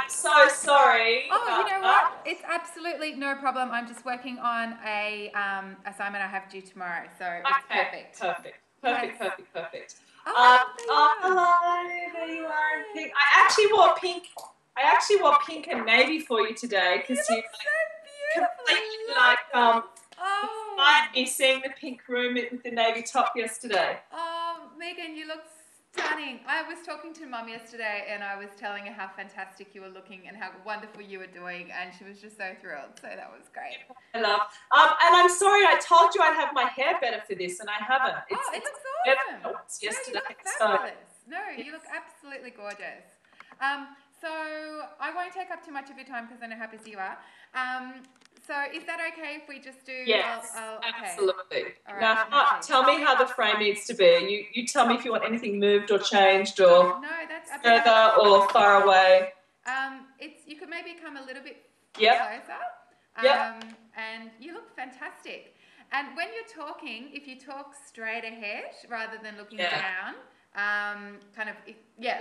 so sorry Oh, you about know that. what? It's absolutely no problem. I'm just working on a assignment I have due tomorrow, so it's Okay, perfect. perfect. Yes. Perfect. Oh, there you Oh, are. hello, there you are in Hi. pink. I actually wore pink and navy for you today You because you look so beautiful. completely I love this. Oh. inspired me seeing the pink room with the navy top yesterday. Oh, Megan, you look stunning. I was talking to Mum yesterday and I was telling her how fantastic you were looking and how wonderful you were doing, and she was just so thrilled. So that was great. I love. And I'm sorry, I told you I'd have my hair better for this, and I haven't. Oh, it It's looks better awesome. than it was No, you yesterday. look So fabulous. No, you look absolutely gorgeous. So I won't take up too much of your time because I know how busy you are. So is that okay if we just do? yes, Okay. absolutely. All right. Now, Let me see. tell me how the frame needs to be. You tell me if you want anything moved or changed or No, that's absolutely. further or far away. It's you could maybe come a little bit Yep. closer. Yep. And you look fantastic. And when you're talking, if you talk straight ahead rather than looking down,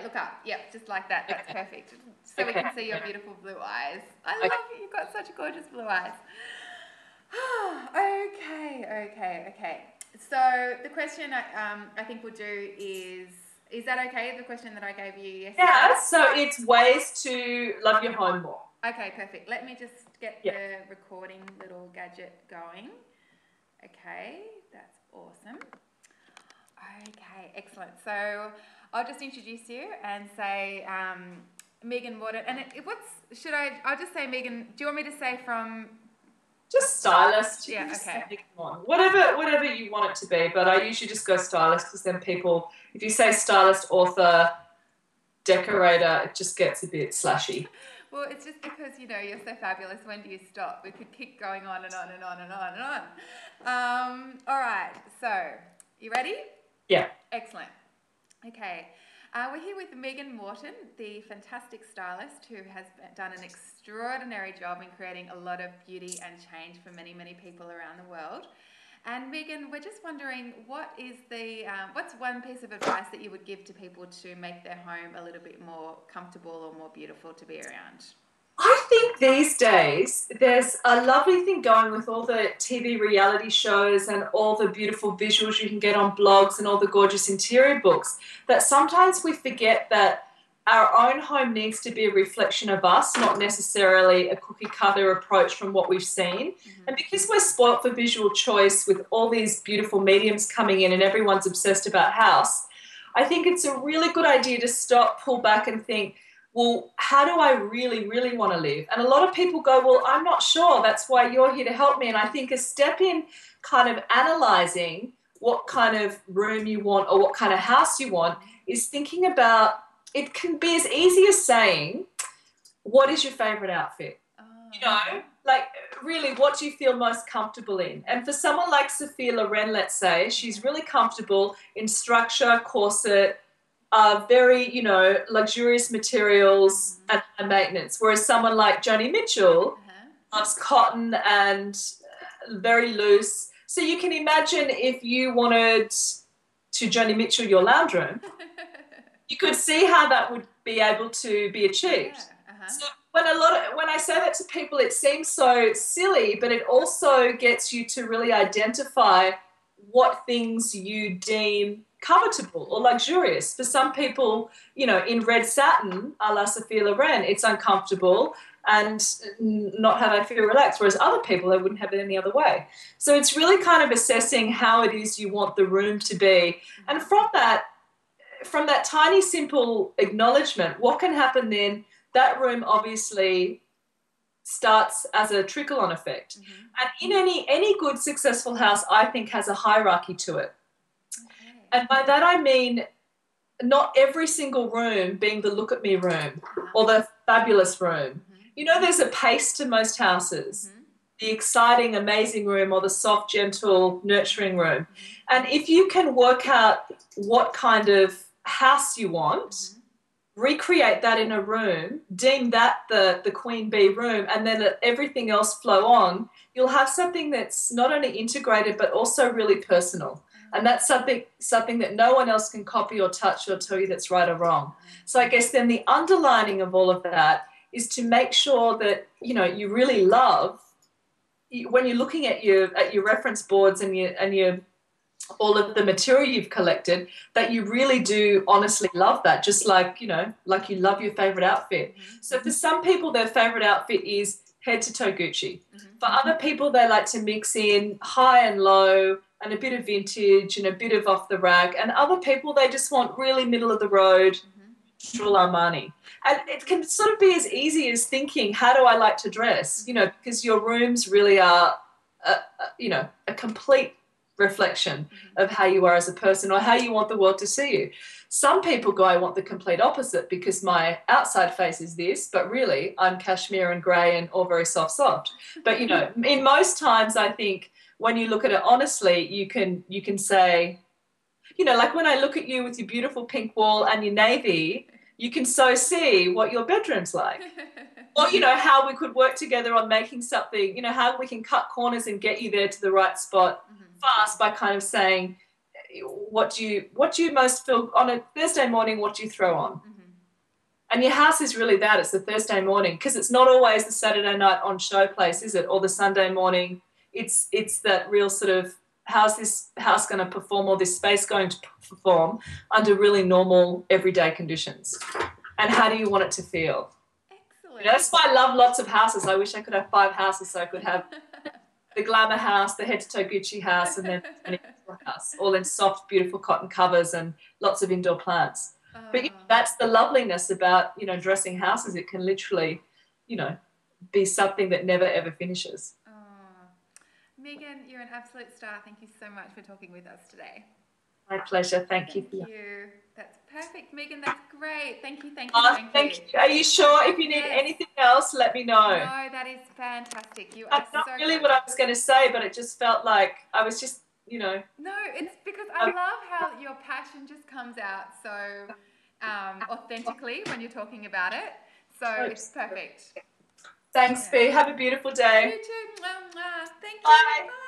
look up. Yep, just like that. That's perfect. So we can see your beautiful blue eyes. I love it. You've got such gorgeous blue eyes. Okay. So the question I think we'll do is that okay? The question that I gave you yesterday. Yeah. So it's ways to love your home more. Okay, perfect. Let me just get the recording little gadget going. Okay, that's awesome. Okay, excellent. So I'll just introduce you and say Megan Morton. And I'll just say Megan, do you want me to say from... Just stylist. Yeah, okay. Whatever you want it to be, but I usually just go stylist because then people, if you say stylist, author, decorator, it just gets a bit slashy. Well, it's just because, you're so fabulous. When do you stop? We could keep going on and on and on and on and on. All right. So, you ready? Yeah. Excellent. Okay. We're here with Megan Morton, the fantastic stylist who has done an extraordinary job in creating a lot of beauty and change for many, many people around the world. And Megan, we're just wondering, what's one piece of advice that you would give to people to make their home a little bit more comfortable or more beautiful to be around? I think these days there's a lovely thing going with all the TV reality shows and all the beautiful visuals you can get on blogs and all the gorgeous interior books, that sometimes we forget that our own home needs to be a reflection of us, not necessarily a cookie-cutter approach from what we've seen. Mm-hmm. And because we're spoilt for visual choice with all these beautiful mediums coming in and everyone's obsessed about house, I think it's a really good idea to stop, pull back and think, well, how do I really, really want to live? And a lot of people go, well, I'm not sure. That's why you're here to help me. And I think a step in kind of analysing what kind of room you want or what kind of house you want is thinking about, it can be as easy as saying, what is your favourite outfit? Like really, what do you feel most comfortable in? And for someone like Sophia Loren, let's say, she's really comfortable in structure, corset, very, luxurious materials and maintenance. Whereas someone like Joni Mitchell loves cotton and very loose. So you can imagine if you wanted to Joni Mitchell your lounge room, you could see how that would be able to be achieved. Yeah. So when I say that to people, it seems so silly, but it also gets you to really identify what things you deem comfortable or luxurious. For some people, in red satin, a la Sophia Loren, it's uncomfortable and not how they feel relaxed, whereas other people, they wouldn't have it any other way. So it's really kind of assessing how it is you want the room to be. And from that tiny, simple acknowledgement, what can happen then, that room obviously starts as a trickle-on effect. Mm-hmm. And in any good, successful house, I think, has a hierarchy to it. Okay. And by that I mean not every single room being the look at me room or the fabulous room. Mm-hmm. There's a pace to most houses. Mm-hmm. The exciting, amazing room or the soft, gentle, nurturing room. Mm-hmm. And if you can work out what kind of house you want, recreate that in a room, deem that the queen bee room, and then let everything else flow on, you'll have something that's not only integrated but also really personal. And that's something that no one else can copy or touch or tell you that's right or wrong. So I guess then the underlining of all of that is to make sure that, you know, you really love, when you're looking at your reference boards and your all of the material you've collected, that you really do honestly love that, just like, you know, like you love your favorite outfit. So for some people, their favorite outfit is head to toe Gucci. For other people, they like to mix in high and low and a bit of vintage and a bit of off the rack. And other people, they just want really middle of the road, neutral Armani. And it can sort of be as easy as thinking, how do I like to dress? You know, because your rooms really are, you know, a complete reflection of how you are as a person or how you want the world to see you. Some people go, I want the complete opposite because my outside face is this, but really I'm cashmere and grey and all very soft. But, you know, in most times I think when you look at it honestly, you can say, you know, like when I look at you with your beautiful pink wall and your navy, you can so see what your bedroom's like. Or, you know, how we could work together on making something, you know, how we can cut corners and get you there to the right spot fast by kind of saying, what do you most feel on a Thursday morning, what do you throw on? And your house is really that. It's the Thursday morning, because it's not always the Saturday night on show place, is it? Or the Sunday morning. It's that real sort of, how's this house going to perform or this space going to perform under really normal everyday conditions? And how do you want it to feel? Excellent. You know, that's why I love lots of houses. I wish I could have 5 houses so I could have the glamour house, the head to toe Gucci house, and then an house, all in soft, beautiful cotton covers and lots of indoor plants. But you know, that's the loveliness about, you know, dressing houses. It can literally, you know, be something that never ever finishes. Megan, you're an absolute star. Thank you so much for talking with us today. My pleasure. Thank you. Thank you. That's perfect, Megan. That's great. Thank you. Thank you. Are you sure? If you need anything else, let me know. No, that is fantastic. You are not so really good. what I was going to say, but it just felt like I was just, you know. No, it's because I love how your passion just comes out so authentically when you're talking about it. So it's perfect. Thanks, Bea. Have a beautiful day. You too. Thank you. Bye. Bye.